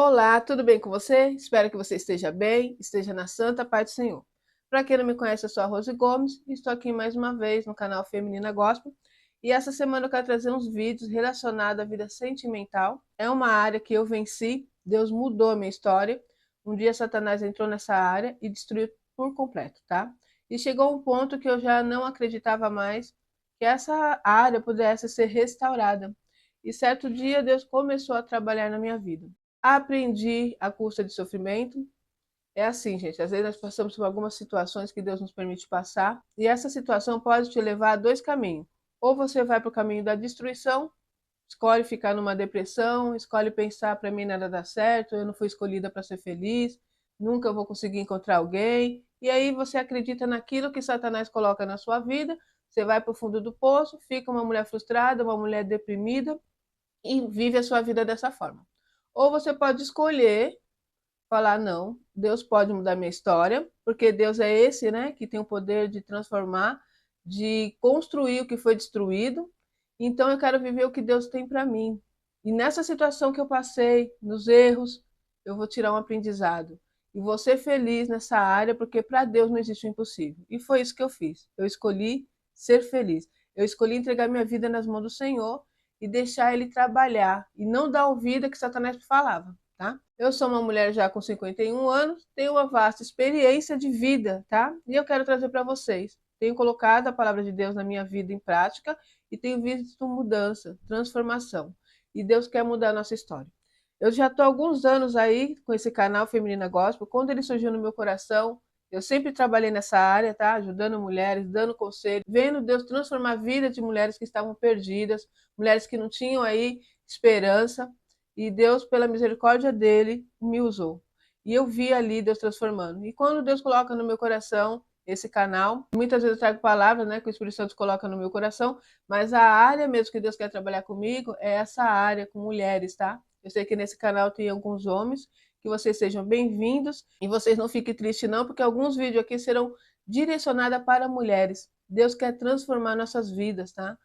Olá, tudo bem com você? Espero que você esteja bem, esteja na santa paz do Senhor. Para quem não me conhece, eu sou a Rose Gomes e estou aqui mais uma vez no canal Feminina Gospel. E essa semana eu quero trazer uns vídeos relacionados à vida sentimental. É uma área que eu venci, Deus mudou a minha história. Um dia Satanás entrou nessa área e destruiu por completo, tá? E chegou um ponto que eu já não acreditava mais que essa área pudesse ser restaurada. E certo dia Deus começou a trabalhar na minha vida. Aprendi à custa de sofrimento. É assim, gente, às vezes nós passamos por algumas situações que Deus nos permite passar, e essa situação pode te levar a dois caminhos. Ou você vai para o caminho da destruição, escolhe ficar numa depressão, escolhe pensar para mim nada dá certo, eu não fui escolhida para ser feliz, nunca vou conseguir encontrar alguém. E aí você acredita naquilo que Satanás coloca na sua vida, você vai para o fundo do poço, fica uma mulher frustrada, uma mulher deprimida e vive a sua vida dessa forma. Ou você pode escolher falar, não, Deus pode mudar minha história, porque Deus é esse, né, que tem o poder de transformar, de construir o que foi destruído. Então eu quero viver o que Deus tem para mim. E nessa situação que eu passei, nos erros, eu vou tirar um aprendizado. E vou ser feliz nessa área, porque para Deus não existe o impossível. E foi isso que eu fiz. Eu escolhi ser feliz. Eu escolhi entregar minha vida nas mãos do Senhor e deixar Ele trabalhar. E não dar ouvido que Satanás falava, tá? Eu sou uma mulher já com 51 anos, tenho uma vasta experiência de vida, tá? E eu quero trazer para vocês. Tenho colocado a palavra de Deus na minha vida em prática e tenho visto mudança, transformação. E Deus quer mudar a nossa história. Eu já estou há alguns anos aí com esse canal Feminina Gospel. Quando ele surgiu no meu coração, eu sempre trabalhei nessa área, tá? Ajudando mulheres, dando conselho, vendo Deus transformar a vida de mulheres que estavam perdidas, mulheres que não tinham aí esperança. E Deus, pela misericórdia dele, me usou. E eu vi ali Deus transformando. E quando Deus coloca no meu coração esse canal, muitas vezes eu trago palavras, né, que o Espírito Santo coloca no meu coração, mas a área mesmo que Deus quer trabalhar comigo é essa área com mulheres, tá? Eu sei que nesse canal tem alguns homens, que vocês sejam bem-vindos e vocês não fiquem tristes não, porque alguns vídeos aqui serão direcionados para mulheres. Deus quer transformar nossas vidas, tá?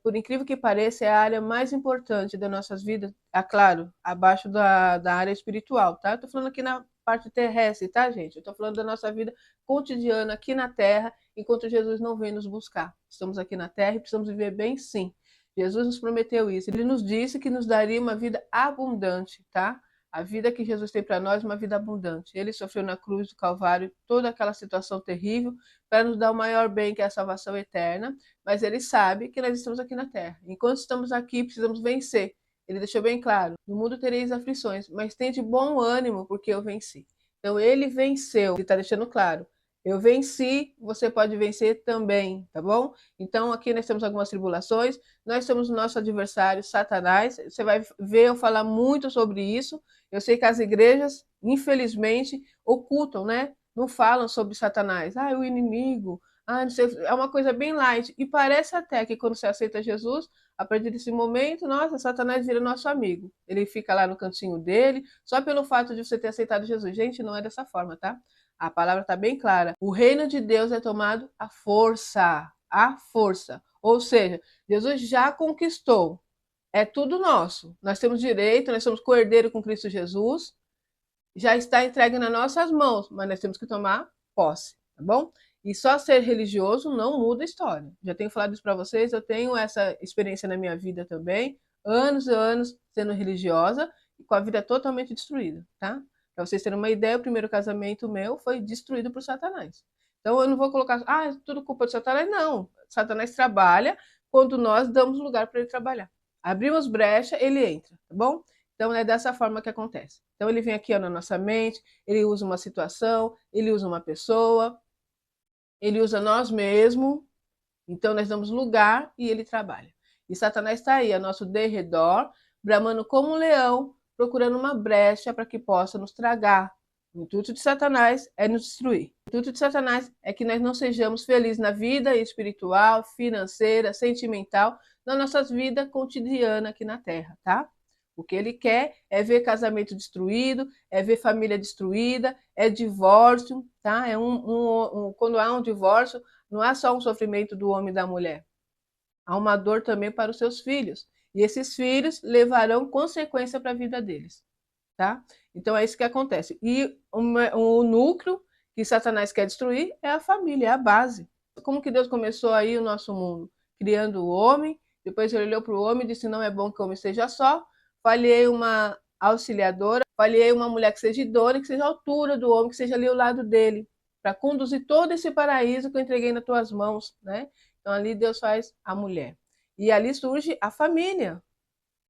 Por incrível que pareça, é a área mais importante das nossas vidas, é claro, abaixo da área espiritual, tá? Eu tô falando aqui na parte terrestre, tá, gente? Eu tô falando da nossa vida cotidiana aqui na Terra, enquanto Jesus não vem nos buscar. Estamos aqui na Terra e precisamos viver bem, sim. Jesus nos prometeu isso. Ele nos disse que nos daria uma vida abundante, tá? A vida que Jesus tem para nós é uma vida abundante. Ele sofreu na cruz do Calvário toda aquela situação terrível para nos dar o maior bem, que é a salvação eterna, mas ele sabe que nós estamos aqui na Terra. Enquanto estamos aqui, precisamos vencer. Ele deixou bem claro: no mundo tereis aflições, mas tende bom ânimo, porque eu venci. Então ele venceu, ele está deixando claro. Eu venci, você pode vencer também, tá bom? Então aqui nós temos algumas tribulações, nós temos o nosso adversário, Satanás. Você vai ver eu falar muito sobre isso. Eu sei que as igrejas, infelizmente, ocultam, né? Não falam sobre Satanás. Ah, o inimigo, ah, não sei, é uma coisa bem light. E parece até que quando você aceita Jesus, a partir desse momento, nossa, Satanás vira nosso amigo. Ele fica lá no cantinho dele, só pelo fato de você ter aceitado Jesus. Gente, não é dessa forma, tá? A palavra está bem clara. O reino de Deus é tomado à força. À força. Ou seja, Jesus já conquistou. É tudo nosso. Nós temos direito, nós somos co-herdeiro com Cristo Jesus. Já está entregue nas nossas mãos, mas nós temos que tomar posse, tá bom? E só ser religioso não muda a história. Já tenho falado isso para vocês, eu tenho essa experiência na minha vida também, anos e anos sendo religiosa e com a vida totalmente destruída, tá? Para vocês terem uma ideia, o primeiro casamento meu foi destruído por Satanás. Então eu não vou colocar, ah, é tudo culpa de Satanás, não. Satanás trabalha quando nós damos lugar para ele trabalhar. Abrimos brecha, ele entra, tá bom? Então é dessa forma que acontece. Então ele vem aqui ó, na nossa mente, ele usa uma situação, ele usa uma pessoa, ele usa nós mesmos, então nós damos lugar e ele trabalha. E Satanás está aí, a nosso derredor, bramando como um leão, procurando uma brecha para que possa nos tragar. O intuito de Satanás é nos destruir. O intuito de Satanás é que nós não sejamos felizes na vida espiritual, financeira, sentimental, na nossa vida cotidiana aqui na Terra, tá? O que ele quer é ver casamento destruído, é ver família destruída, é divórcio, tá? Quando há um divórcio, não há só um sofrimento do homem e da mulher, há uma dor também para os seus filhos. E esses filhos levarão consequência para a vida deles. tá? Então é isso que acontece. E o núcleo que Satanás quer destruir é a família, é a base. Como que Deus começou aí o nosso mundo? Criando o homem, depois ele olhou para o homem e disse, não é bom que o homem esteja só, falhei uma auxiliadora, falhei uma mulher que seja idônea, que seja a altura do homem, que seja ali ao lado dele, para conduzir todo esse paraíso que eu entreguei nas tuas mãos, né? Então ali Deus faz a mulher. E ali surge a família.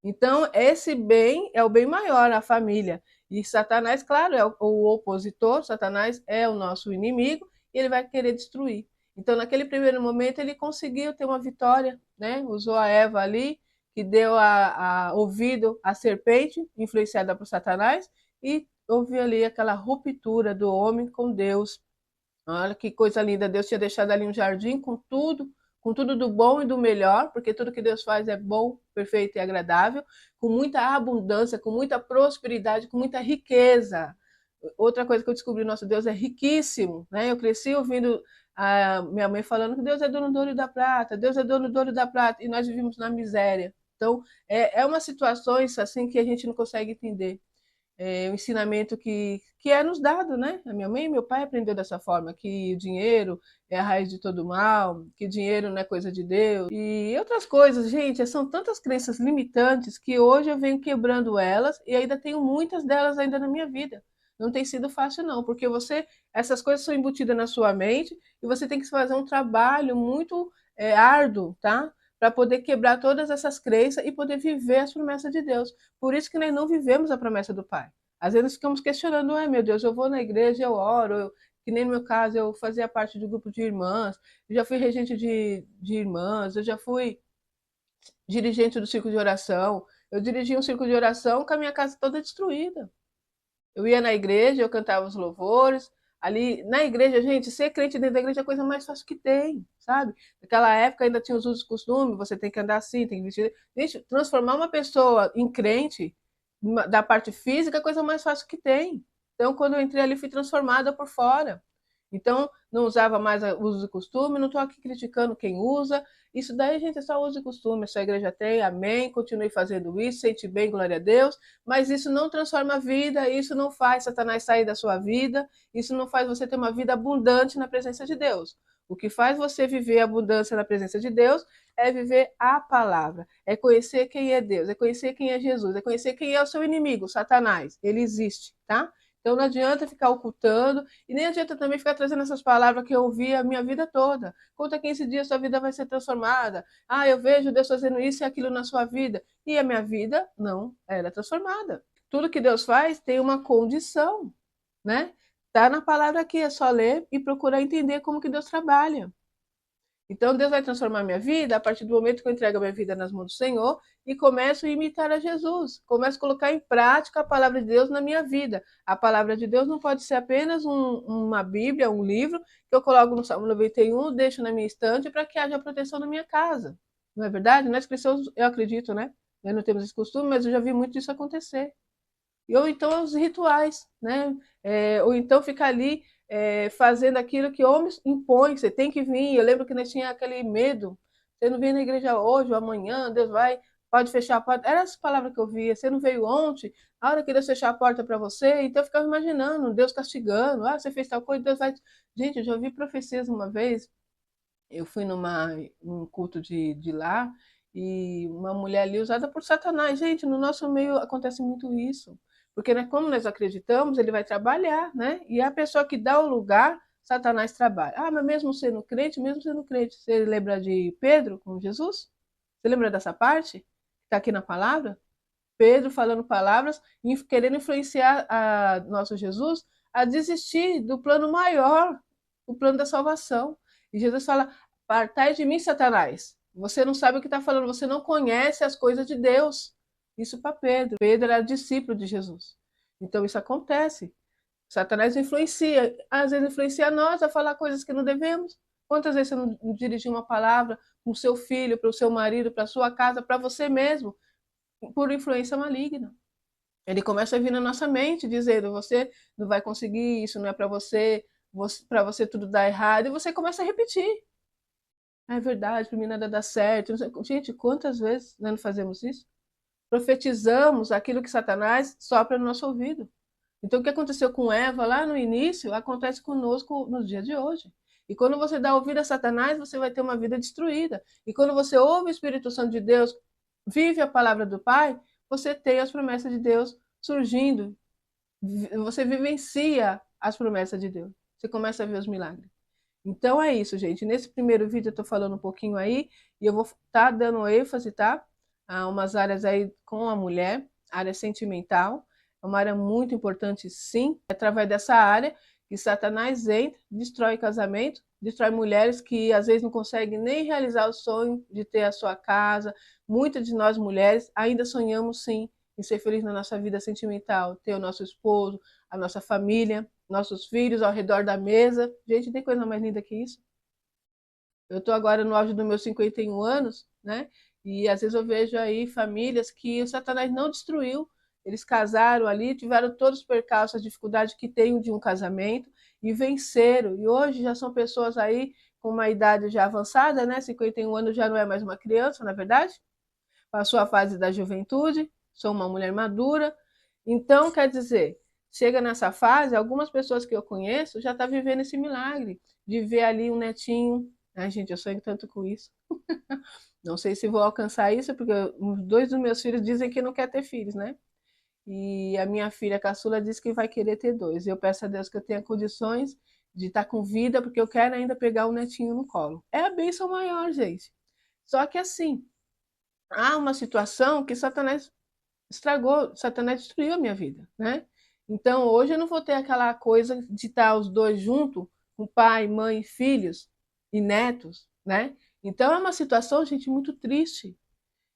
Então, esse bem é o bem maior, a família. E Satanás, claro, é o opositor, Satanás é o nosso inimigo e ele vai querer destruir. Então, naquele primeiro momento, ele conseguiu ter uma vitória, né? Usou a Eva ali, que deu ouvido à serpente, influenciada por Satanás, e houve ali aquela ruptura do homem com Deus. Olha que coisa linda, Deus tinha deixado ali um jardim com tudo do bom e do melhor, porque tudo que Deus faz é bom, perfeito e agradável, com muita abundância, com muita prosperidade, com muita riqueza. Outra coisa que eu descobri, nosso Deus é riquíssimo, né? Eu cresci ouvindo a minha mãe falando que Deus é dono do ouro e da prata, Deus é dono do ouro e da prata, e nós vivemos na miséria. Então, é uma situações assim que a gente não consegue entender o ensinamento que é nos dado, né? A minha mãe e meu pai aprendeu dessa forma, que o dinheiro é a raiz de todo mal, que dinheiro não é coisa de Deus. E outras coisas, gente, são tantas crenças limitantes que hoje eu venho quebrando elas e ainda tenho muitas delas ainda na minha vida. Não tem sido fácil, não, porque essas coisas são embutidas na sua mente e você tem que fazer um trabalho muito árduo, tá? Para poder quebrar todas essas crenças e poder viver as promessas de Deus. Por isso que nós não vivemos a promessa do Pai. Às vezes ficamos questionando, ai meu Deus, eu vou na igreja, eu oro, que nem no meu caso, eu fazia parte do grupo de irmãs, eu já fui regente de irmãs, eu já fui dirigente do círculo de oração, eu dirigi um círculo de oração com a minha casa toda destruída. Eu ia na igreja, eu cantava os louvores. Ali na igreja, gente, ser crente dentro da igreja é a coisa mais fácil que tem, sabe? Naquela época ainda tinha os usos e costumes, você tem que andar assim, tem que vestir. Gente, transformar uma pessoa em crente da parte física é a coisa mais fácil que tem. Então, quando eu entrei ali, fui transformada por fora. Então, não usava mais usos e costumes, não estou aqui criticando quem usa. Isso daí, gente, é só uso e costume. Essa igreja tem, amém, continue fazendo isso, sente bem, glória a Deus. Mas isso não transforma a vida, isso não faz Satanás sair da sua vida, isso não faz você ter uma vida abundante na presença de Deus. O que faz você viver a abundância na presença de Deus é viver a palavra, é conhecer quem é Deus, é conhecer quem é Jesus, é conhecer quem é o seu inimigo, Satanás. Ele existe, tá? Então não adianta ficar ocultando e nem adianta também ficar trazendo essas palavras que eu ouvi a minha vida toda. Conta que esse dia sua vida vai ser transformada. Ah, eu vejo Deus fazendo isso e aquilo na sua vida. E a minha vida não era transformada. Tudo que Deus faz tem uma condição, né? Tá na palavra aqui, é só ler e procurar entender como que Deus trabalha. Então Deus vai transformar minha vida a partir do momento que eu entrego a minha vida nas mãos do Senhor e começo a imitar a Jesus. Começo a colocar em prática a palavra de Deus na minha vida. A palavra de Deus não pode ser apenas uma Bíblia, um livro que eu coloco no Salmo 91, deixo na minha estante para que haja proteção na minha casa. Não é verdade? Nós cristãos, eu acredito, né? Nós não temos esse costume, mas eu já vi muito isso acontecer. Ou então os rituais, né? Ou então ficar ali fazendo aquilo que homens impõem, você tem que vir. Eu lembro que nós tinha aquele medo, você não vem na igreja hoje ou amanhã, Deus vai, pode fechar a porta. Era essa palavra que eu via, você não veio ontem, a hora que Deus fechar a porta para você, então eu ficava imaginando, Deus castigando, ah, você fez tal coisa, Deus vai... Gente, eu já ouvi profecias uma vez, eu fui num culto de lá, e uma mulher ali usada por Satanás. Gente, no nosso meio acontece muito isso. Porque né, como nós acreditamos, ele vai trabalhar, né? E a pessoa que dá o lugar, Satanás trabalha. Ah, mas mesmo sendo crente, você lembra de Pedro com Jesus? Você lembra dessa parte? Que está aqui na palavra? Pedro falando palavras, querendo influenciar a nosso Jesus a desistir do plano maior, o plano da salvação. E Jesus fala: "Apartai de mim, Satanás. Você não sabe o que está falando, você não conhece as coisas de Deus." Isso para Pedro. Pedro era discípulo de Jesus. Então isso acontece. Satanás influencia, às vezes influencia nós a falar coisas que não devemos. Quantas vezes você não dirigiu uma palavra para o seu filho, para o seu marido, para a sua casa, para você mesmo, por influência maligna? Ele começa a vir na nossa mente dizendo: você não vai conseguir, isso não é para você tudo dá errado, e você começa a repetir. Ah, é verdade, para mim nada dá certo. Gente, quantas vezes nós não fazemos isso? profetizamos aquilo que Satanás sopra no nosso ouvido. Então, o que aconteceu com Eva lá no início, acontece conosco nos dias de hoje. E quando você dá ouvido a Satanás, você vai ter uma vida destruída. E quando você ouve o Espírito Santo de Deus, vive a palavra do Pai, você tem as promessas de Deus surgindo. Você vivencia as promessas de Deus. Você começa a ver os milagres. Então é isso, gente. Nesse primeiro vídeo eu estou falando um pouquinho aí e eu vou estar dando ênfase, tá? A umas áreas aí com a mulher, área sentimental. É uma área muito importante, sim. É através dessa área que Satanás entra, destrói casamento, destrói mulheres que às vezes não conseguem nem realizar o sonho de ter a sua casa. Muitas de nós mulheres ainda sonhamos, sim, em ser feliz na nossa vida sentimental, ter o nosso esposo, a nossa família, nossos filhos ao redor da mesa. Gente, tem coisa mais linda que isso? Eu estou agora no auge dos meus 51 anos, né? E às vezes eu vejo aí famílias que o Satanás não destruiu. Eles casaram ali, tiveram todos os percalços, as dificuldades que tem de um casamento e venceram. E hoje já são pessoas aí com uma idade já avançada, né? 51 anos já não é mais uma criança, na verdade. Passou a fase da juventude, sou uma mulher madura. Então, quer dizer, chega nessa fase, algumas pessoas que eu conheço já estão vivendo esse milagre de ver ali um netinho. Ai, gente, eu sonho tanto com isso. Não sei se vou alcançar isso, porque os dois dos meus filhos dizem que não quer ter filhos, né? E a minha filha caçula diz que vai querer ter dois. Eu peço a Deus que eu tenha condições de estar com vida, porque eu quero ainda pegar o netinho no colo. É a bênção maior, gente. Só que assim, há uma situação que Satanás estragou, Satanás destruiu a minha vida, né? Então hoje eu não vou ter aquela coisa de estar os dois juntos, com pai, mãe, filhos e netos, né? Então é uma situação, gente, muito triste.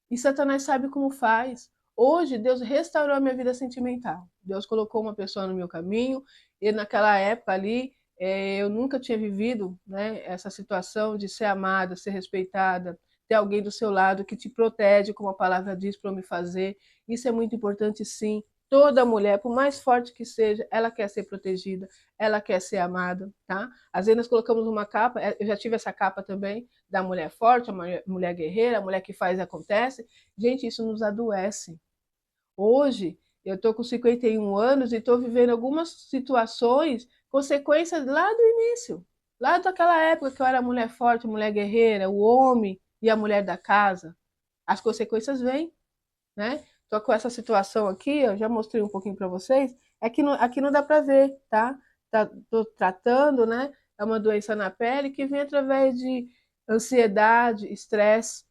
E Satanás sabe como faz. Hoje Deus restaurou a minha vida sentimental. Deus colocou uma pessoa no meu caminho e naquela época ali eu nunca tinha vivido, né, essa situação de ser amada, ser respeitada, ter alguém do seu lado que te protege, como a palavra diz, para eu me fazer. Isso é muito importante, sim. Toda mulher, por mais forte que seja, ela quer ser protegida, ela quer ser amada, tá? Às vezes nós colocamos uma capa, eu já tive essa capa também, da mulher forte, a mulher guerreira, a mulher que faz e acontece. Gente, isso nos adoece. Hoje, eu estou com 51 anos e estou vivendo algumas situações, consequências lá do início, lá daquela época que eu era mulher forte, mulher guerreira, o homem e a mulher da casa. As consequências vêm, né? Tô com essa situação aqui, eu já mostrei um pouquinho para vocês, aqui não dá para ver, tá? Tô tratando, né? É uma doença na pele que vem através de ansiedade, estresse.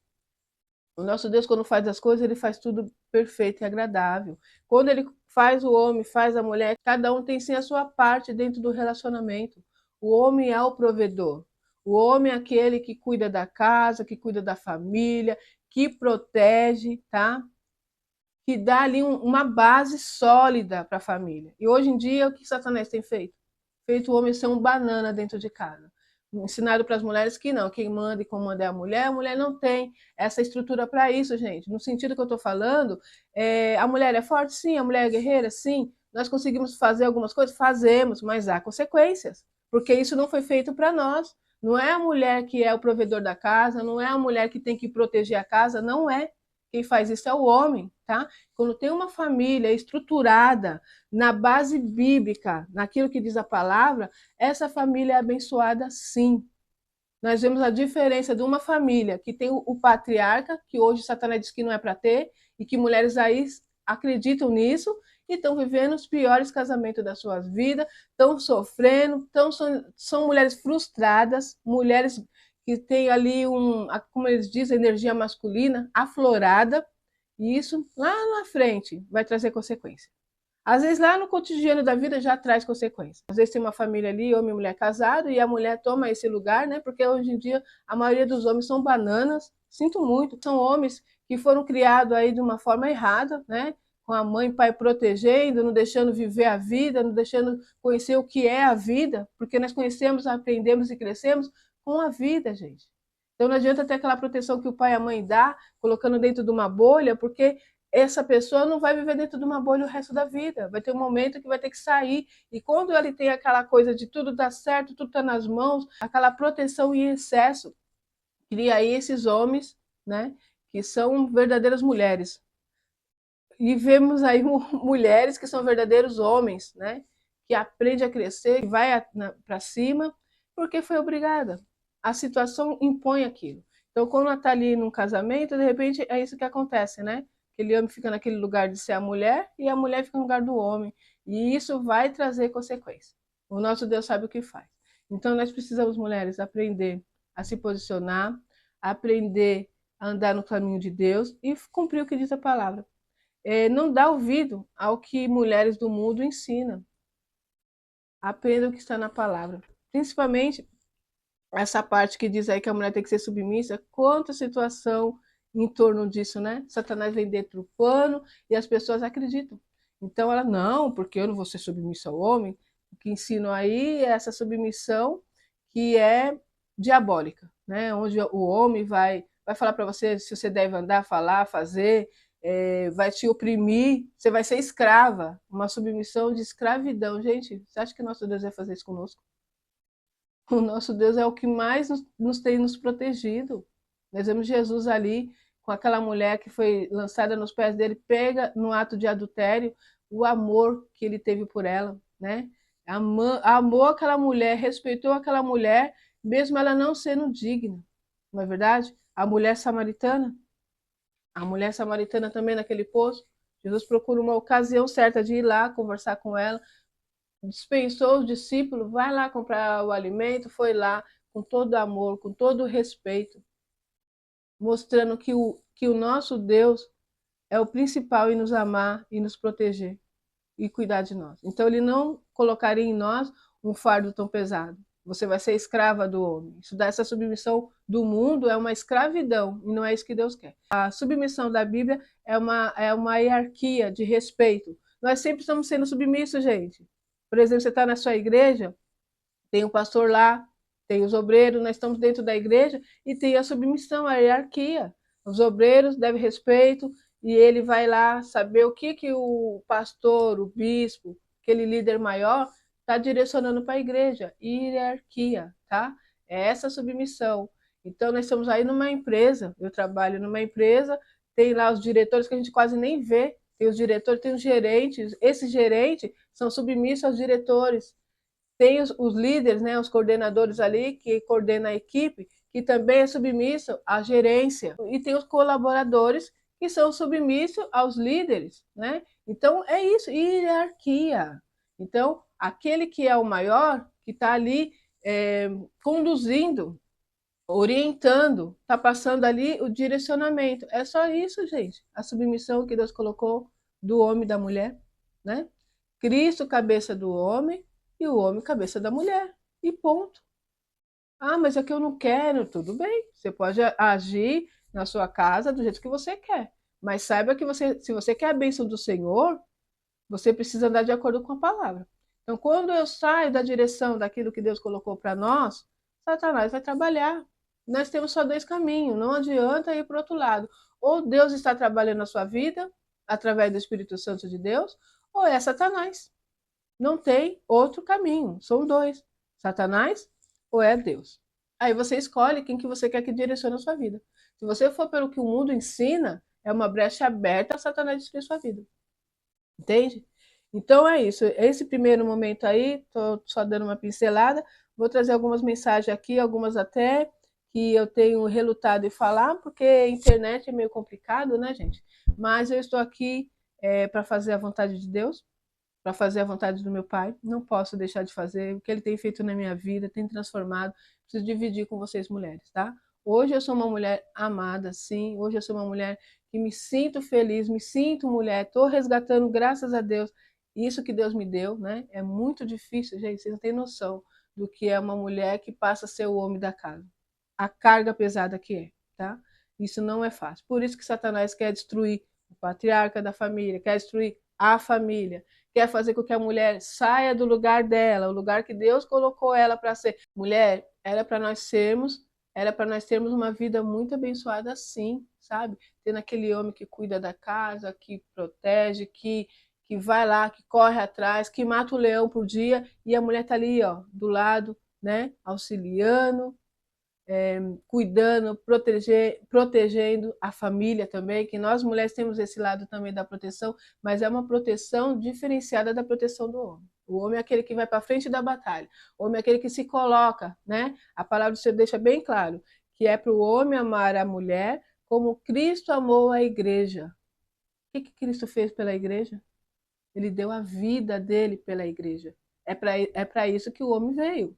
O nosso Deus, quando faz as coisas, ele faz tudo perfeito e agradável. Quando ele faz o homem, faz a mulher, cada um tem sim a sua parte dentro do relacionamento. O homem é o provedor. O homem é aquele que cuida da casa, que cuida da família, que protege, tá? Que dá ali uma base sólida para a família. E hoje em dia, o que Satanás tem feito? Feito o homem ser um banana dentro de casa. Ensinado para as mulheres que não, quem manda e comanda é a mulher não tem essa estrutura para isso, gente. No sentido que eu estou falando, a mulher é forte? Sim. A mulher é guerreira? Sim. Nós conseguimos fazer algumas coisas? Fazemos, mas há consequências, porque isso não foi feito para nós. Não é a mulher que é o provedor da casa, não é a mulher que tem que proteger a casa, não é. Quem faz isso é o homem, tá? Quando tem uma família estruturada na base bíblica, naquilo que diz a palavra, essa família é abençoada, sim. Nós vemos a diferença de uma família que tem o patriarca, que hoje Satanás diz que não é para ter, e que mulheres aí acreditam nisso e estão vivendo os piores casamentos das suas vidas, estão sofrendo, são mulheres frustradas, mulheres que têm ali como eles dizem, energia masculina aflorada, e isso lá na frente vai trazer consequência. Às vezes lá no cotidiano da vida já traz consequências. Às vezes tem uma família ali, homem e mulher casado, e a mulher toma esse lugar, né? Porque hoje em dia a maioria dos homens são bananas. Sinto muito, são homens que foram criados aí de uma forma errada, né? Com a mãe e pai protegendo, não deixando viver a vida, não deixando conhecer o que é a vida, porque nós conhecemos, aprendemos e crescemos com a vida, gente. Então não adianta ter aquela proteção que o pai e a mãe dá, colocando dentro de uma bolha, porque essa pessoa não vai viver dentro de uma bolha o resto da vida. Vai ter um momento que vai ter que sair. E quando ele tem aquela coisa de tudo dar certo, tudo está nas mãos, aquela proteção em excesso, cria aí esses homens, né, que são verdadeiras mulheres. E vemos aí mulheres que são verdadeiros homens, né? Que aprende a crescer, que vai para cima, porque foi obrigada. A situação impõe aquilo. Então, quando ela está ali num casamento, de repente é isso que acontece, né? Aquele homem fica naquele lugar de ser a mulher e a mulher fica no lugar do homem. E isso vai trazer consequências. O nosso Deus sabe o que faz. Então, nós precisamos, mulheres, aprender a se posicionar, aprender a andar no caminho de Deus e cumprir o que diz a palavra. Não dá ouvido ao que mulheres do mundo ensinam. Aprenda o que está na palavra. Principalmente essa parte que diz aí que a mulher tem que ser submissa. Quanta situação em torno disso, né? Satanás vem deturpando e as pessoas acreditam. Então ela, não, porque eu não vou ser submissa ao homem. O que ensinam aí é essa submissão que é diabólica, né? Onde o homem vai falar para você se você deve andar, falar, fazer, vai te oprimir, você vai ser escrava, uma submissão de escravidão. Gente, você acha que nosso Deus vai fazer isso conosco? O nosso Deus é o que mais nos tem nos protegido. Nós vemos Jesus ali com aquela mulher que foi lançada nos pés dele, pega no ato de adultério, o amor que ele teve por ela, né? Amou aquela mulher, respeitou aquela mulher, mesmo ela não sendo digna, não é verdade? A mulher samaritana também naquele poço, Jesus procura uma ocasião certa de ir lá conversar com ela, dispensou os discípulos, vai lá comprar o alimento, foi lá com todo amor, com todo respeito, mostrando que o nosso Deus é o principal em nos amar e nos proteger e cuidar de nós. Então ele não colocaria em nós um fardo tão pesado. Você vai ser escrava do homem. Isso dá essa submissão do mundo é uma escravidão e não é isso que Deus quer. A submissão da Bíblia é uma hierarquia de respeito. Nós sempre estamos sendo submissos, gente. Por exemplo, você está na sua igreja, tem o pastor lá, tem os obreiros, nós estamos dentro da igreja e tem a submissão, a hierarquia. Os obreiros devem respeito e ele vai lá saber o que o pastor, o bispo, aquele líder maior está direcionando para a igreja. Hierarquia, tá? É essa submissão. Então, nós estamos aí numa empresa, eu trabalho numa empresa, tem lá os diretores que a gente quase nem vê, tem os diretores, tem os gerentes, esses gerentes são submissos aos diretores, tem os líderes, né, os coordenadores ali, que coordena a equipe, que também é submisso à gerência. E tem os colaboradores, que são submissos aos líderes. Né? Então, é isso, hierarquia. Então, aquele que é o maior, que está ali conduzindo, orientando, está passando ali o direcionamento. É só isso, gente. A submissão que Deus colocou do homem e da mulher. Né? Cristo, cabeça do homem, e o homem, cabeça da mulher. E ponto. Ah, mas é que eu não quero. Tudo bem. Você pode agir na sua casa do jeito que você quer. Mas saiba que se você quer a bênção do Senhor, você precisa andar de acordo com a palavra. Então, quando eu saio da direção daquilo que Deus colocou para nós, Satanás vai trabalhar. Nós temos só dois caminhos, não adianta ir para o outro lado. Ou Deus está trabalhando na sua vida, através do Espírito Santo de Deus, ou é Satanás. Não tem outro caminho, são dois: Satanás ou é Deus. Aí você escolhe quem que você quer que direcione a sua vida. Se você for pelo que o mundo ensina, é uma brecha aberta a Satanás destruir sua vida. Entende? Então é isso. Esse primeiro momento aí, estou só dando uma pincelada. Vou trazer algumas mensagens aqui, algumas até que eu tenho relutado em falar, porque a internet é meio complicado, né, gente? Mas eu estou aqui para fazer a vontade de Deus, para fazer a vontade do meu Pai. Não posso deixar de fazer o que Ele tem feito na minha vida, tem transformado. Preciso dividir com vocês, mulheres, tá? Hoje eu sou uma mulher amada, sim. Hoje eu sou uma mulher que me sinto feliz, me sinto mulher. Estou resgatando, graças a Deus, isso que Deus me deu, né? É muito difícil, gente. Vocês não têm noção do que é uma mulher que passa a ser o homem da casa. A carga pesada que é, tá? Isso não é fácil. Por isso que Satanás quer destruir o patriarca da família, quer destruir a família, quer fazer com que a mulher saia do lugar dela, o lugar que Deus colocou ela para ser. Mulher, era para nós termos uma vida muito abençoada assim, sabe? Tendo aquele homem que cuida da casa, que protege, que vai lá, que corre atrás, que mata o leão por dia, e a mulher tá ali, ó, do lado, né, auxiliando. cuidando, protegendo a família também, que nós mulheres temos esse lado também da proteção, mas é uma proteção diferenciada da proteção do homem. O homem é aquele que vai para frente da batalha, o homem é aquele que se coloca, né? A palavra do Senhor deixa bem claro que é para o homem amar a mulher como Cristo amou a igreja. O que Cristo fez pela igreja? Ele deu a vida dele pela igreja. É para isso que o homem veio,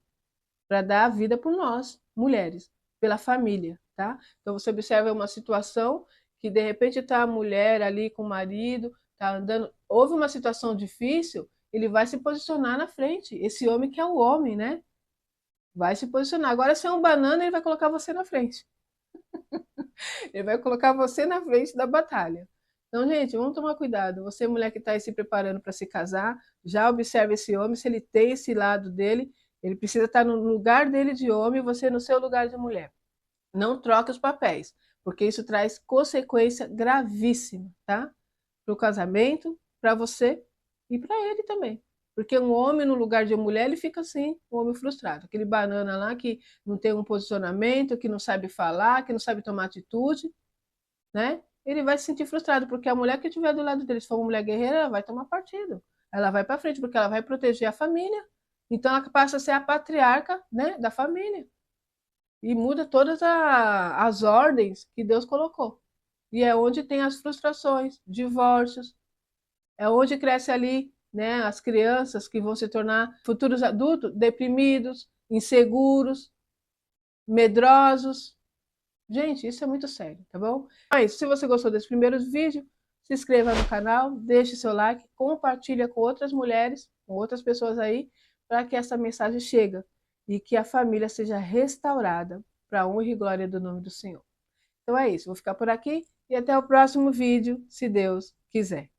para dar a vida por nós, mulheres, pela família, tá? Então você observa uma situação que de repente está a mulher ali com o marido, tá andando, houve uma situação difícil, ele vai se posicionar na frente. Esse homem que é o homem, né? Vai se posicionar. Agora, se é um banana, ele vai colocar você na frente. Ele vai colocar você na frente da batalha. Então, gente, vamos tomar cuidado. Você, mulher que está aí se preparando para se casar, já observe esse homem, se ele tem esse lado dele, ele precisa estar no lugar dele de homem e você no seu lugar de mulher. Não troque os papéis, porque isso traz consequência gravíssima, tá? Para o casamento, para você e para ele também. Porque um homem no lugar de uma mulher, ele fica assim, um homem frustrado. Aquele banana lá que não tem um posicionamento, que não sabe falar, que não sabe tomar atitude, né? Ele vai se sentir frustrado, porque a mulher que estiver do lado dele, se for uma mulher guerreira, ela vai tomar partido. Ela vai para frente, porque ela vai proteger a família. Então ela passa a ser a patriarca, né, da família. E muda todas as ordens que Deus colocou. E é onde tem as frustrações, divórcios, é onde cresce ali, né, as crianças que vão se tornar futuros adultos deprimidos, inseguros, medrosos. Gente, isso é muito sério, tá bom? Mas se você gostou desses primeiros vídeos, se inscreva no canal, deixe seu like, compartilha com outras mulheres, com outras pessoas aí, para que essa mensagem chegue e que a família seja restaurada para a honra e glória do nome do Senhor. Então é isso, vou ficar por aqui e até o próximo vídeo, se Deus quiser.